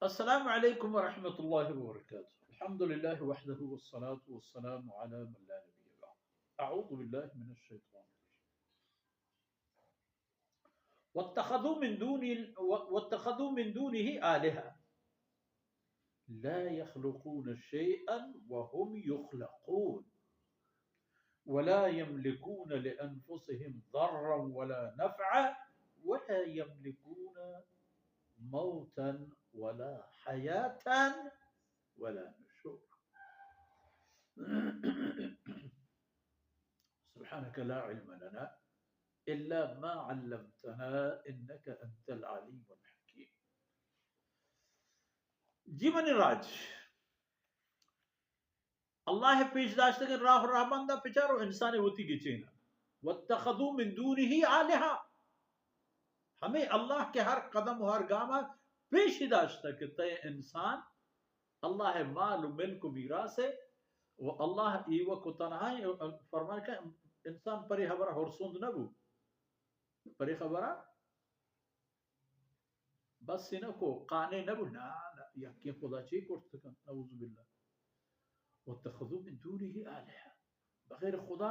السلام عليكم ورحمة الله وبركاته. الحمد لله وحده والصلاة والسلام على من لا نبي بعد. أعوذ بالله من الشيطان الرجيم. واتخذوا من دونه آلهة لا يخلقون شيئا وهم يخلقون ولا يملكون لأنفسهم ضرا ولا نفعا ولا يملكون موتا ولا حياة ولا نشور. سبحانك لا علم لنا إلا ما علمتنا إنك أنت العليم الحكيم. جیون راج اللہ پیش داشتگی راہ رحمان دا پچارو انسانی ہوتی گچینا واتخذوا من دونه آلہا ہمیں اللہ کے ہر قدم و ہر گامہ پیش داشتا کہ تے انسان اللہ مال و ملک و میراث ہے و اللہ ایوہ کو تنہائی فرمائے کہ انسان پری خبرہ ہرسوند نبو پری خبرہ بس سنکو قانے نبو نا یکی خدا چی کرتا کن نعوذ باللہ واتخذوا من دونه آلہا بغیر خدا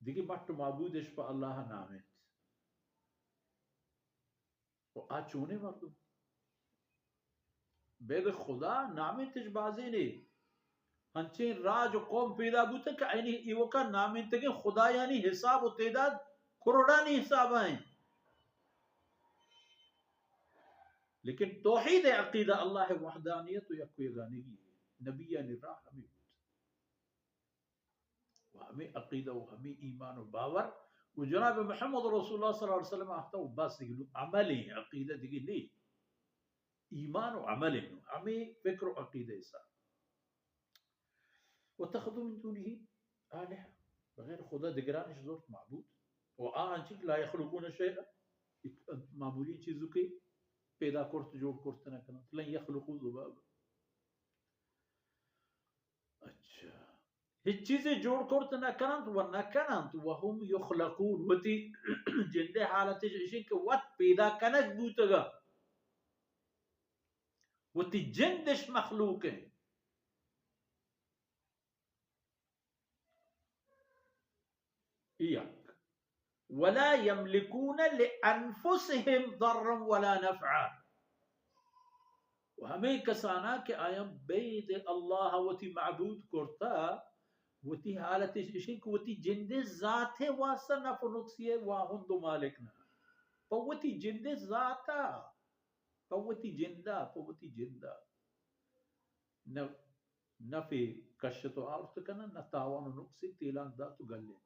دیگه مٹ معبودش پا اللہ نامت و آچونے مردم بغیر خدا نامتش بازی نہیں ہنچین راج و قوم پیدا بوتا کہ اینی ایوہ کا نامت کہ خدا یعنی حساب و تعداد کروڑانی حساب ہیں لیکن توحید عقیدہ اللہ وحدانیت و یکو یگانگی ہے نبی یعنی راہ ہمیں و ہمیں عقیدہ و ہمیں ایمان و باور و جناب محمد رسول اللہ صلی اللہ علیہ وسلم آتا و بس دیگلو عملی عقیدہ دیگی نہیں ایمان و عملی ہمیں فکر و عقیدہ ایسا واتخذوا من دونه آلهة بغیر خدا دگرانش زورت معبود و آن چیز لا يخلقون شيئا معمولی چیزوں کے پیدا کرت جوڑ کرت نہ کرنا لن يخلقوا ذبابا اچھا ہیچ چیزیں جوڑ کرت نہ کرنت و نہ کرنت وهم يخلقون وتی جندے حالت اشی کہ وقت پیدا کنک بوتگا وتی جندش مخلوق ہیں إياك ولا يملكون لأنفسهم ضرا ولا نفعا وهمين كسانا كآيام بيد الله وتي معبود كرتا وتي حالة إشيك وتي جند ذات واسا نفع نقصية واهن دو مالكنا فوتي جند ذاتا فوتي جندا نفع كشتو آرتكنا نتاوان نقصي تيلان داتو غلين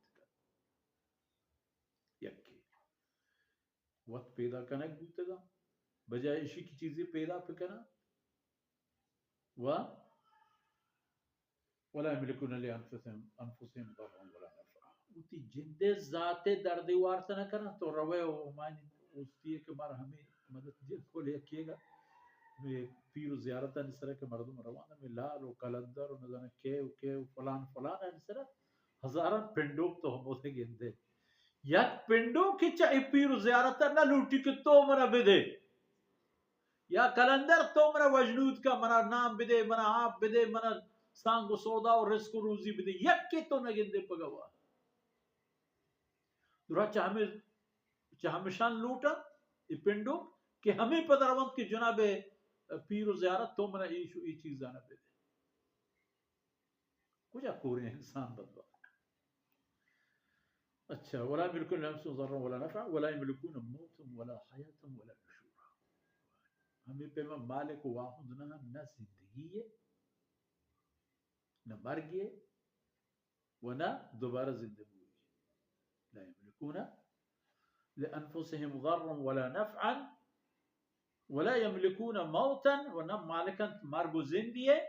یکی وقت پیدا کنک بوتا گا بجائے اسی کی چیزیں پیدا پکنا ولا يملكون لأنفسهم ضرا ولا نفعا وتی جند ذات درد وارتا نہ کرنا تو روے و مانی اوستی ہے کہ مار ہمیں مدد جن کو لے کیے گا میں پیر زیارتہ نسرہ کے مردم روانہ میں لال و کلندر و نظر کیو فلان نسرہ ہزاران پنڈوک تو ہم ہوتے گندے یک پنڈو کی چاہی پیر زیارتر نہ لوٹی کہ تو منا بدے یا کلندر تو منا وجنود کا منا نام بدے منا آپ بدے منا سانگ و سودا و رزق و روزی بدے یک کی تو نگندے پگوا درہ چاہمشان لوٹا یہ پنڈو کہ ہمیں پدروند کہ جناب پیر زیارت تو منا ای چیزانا بدے کجا کورے انسان بدوا اچھا ولا يملكون لأنفسهم ضرا ولا نفعا ولا يملكون موتا ولا حياة ولا نشورا ہمیں پہ مالک واحد نہ زندگی ہے نہ مرگ ہے ونہ دوبارہ زندگی ہے لا يملكون لأنفسهم ضرا ولا نفعا ولا يملكون موتا ونہ مالکا مرگ و زندگی ہے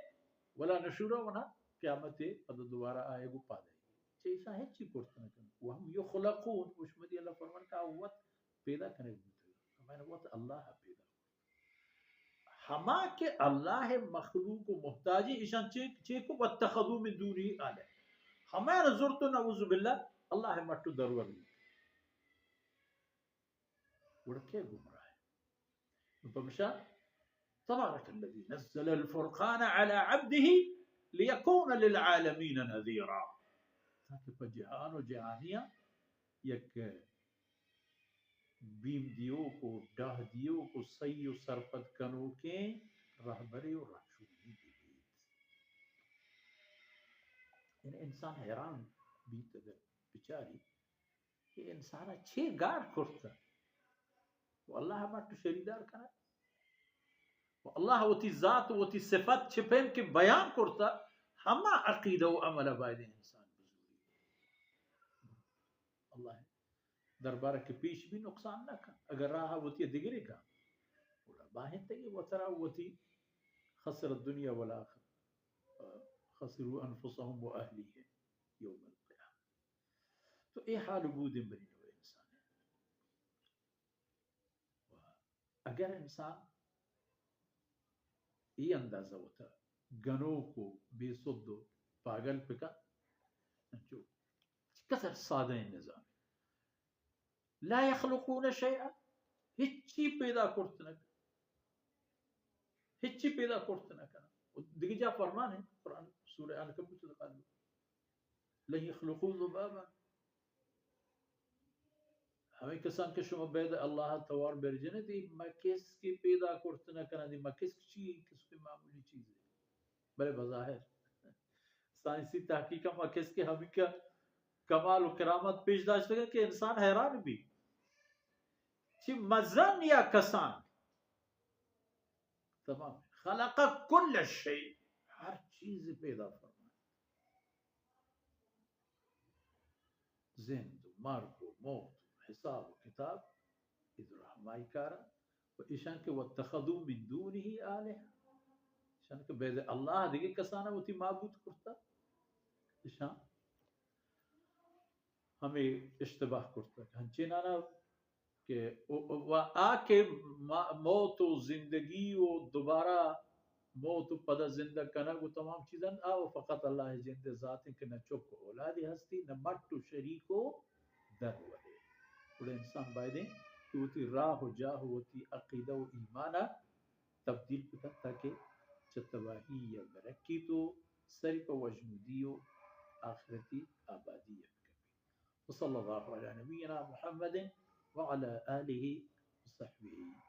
ولا نشورا ونہ قیامت ہے دوبارہ آئے گو پا دے چیسا ہے چی کرتا نکن وہم یخلقون وشمدی اللہ فرمان کا وقت پیدا کرنے بوتا ہمیں وقت اللہ پیدا ہما کہ اللہ مخلوق و محتاجی اشان چیکو واتخذوا من دونی آلہ ہمیں نظرتو نعوذ باللہ اللہ مٹو درور لی وڑکے گمراہ ہے پمشا تبارك الذي نزل الفرقان على عبده ليكون للعالمین نذیرا، تاکہ پر جہان و جہانیاں یک بیم دیو کو ڈاہ دیو کو سی و سرپد کنو کے رہبری و رہشوری بھی. یعنی انسان حیران بیت اگر بچاری کہ انسان اچھے گاڑ کرتا و اللہ ہمارا شریدار کنا و اللہ وتی ذات وتی صفت چھپین کے بیان کرتا ہما عقیدہ و عمل باید انسان بزرگی اللہ دربار کے پیش بھی نقصان نہ کن اگر راہ وتی دیگری کا باہن تگی و ترا وتی خسر الدنیا والآخر خسروا انفسهم و اہلیہم یوم القیامہ. تو اے حال بود بنی نوع انسان ہے. اگر انسان یہ اندازہ ہوتا گنوں کو بے سد و پاگل پکا جو کثر سادہ نظام لا يخلقون شیئا ہچی پیدا کرتنک ہچی پیدا کرتنک دیکھ جا فرمان ہے قرآن سورہ عنکبوت قال لن يخلقوا ذبابا. ہمیں کسان کے شما بید اللہ توار برجنے دی مکس کی پیدا کرتنا کنا دی مکس کی کس کی معمولی چیز ہے بلے بظاہر سائنسی تحقیق مکس کے ہمیں کا کمال و کرامت پیش داشت لگا کہ انسان حیران بھی چی مزن یا کسان تمام خلق کل شیء ہر چیز پیدا فرمائے زند و مرگ و موت حساب و کتاب ادھر ہمائی کارا و ایشان کے واتخذوا من دونه آلہہ ایشان کے بیدے اللہ دیکھے کسانا وہ تی معبود کرتا ایشان ہمیں اشتباہ کرتا ہنچے نانا کہ آکے موت و زندگی و دوبارہ موت و پدا زندہ کنک و تمام چیزاں آو فقط اللہ جند ذات کے نہ چک اولادی ہستی نہ مٹ و شریک و در والے بڑے انسان بائدیں کہ وہ تی راہ و جاہ و تی عقیدہ و ایمانہ تبدیل کتا تاکہ چتباہی یا برکی تو سری پا وجمودی و آخرتی آبادی کبھی. وصلی اللہ علی نبینا محمد وعلى آلہ وصحبہ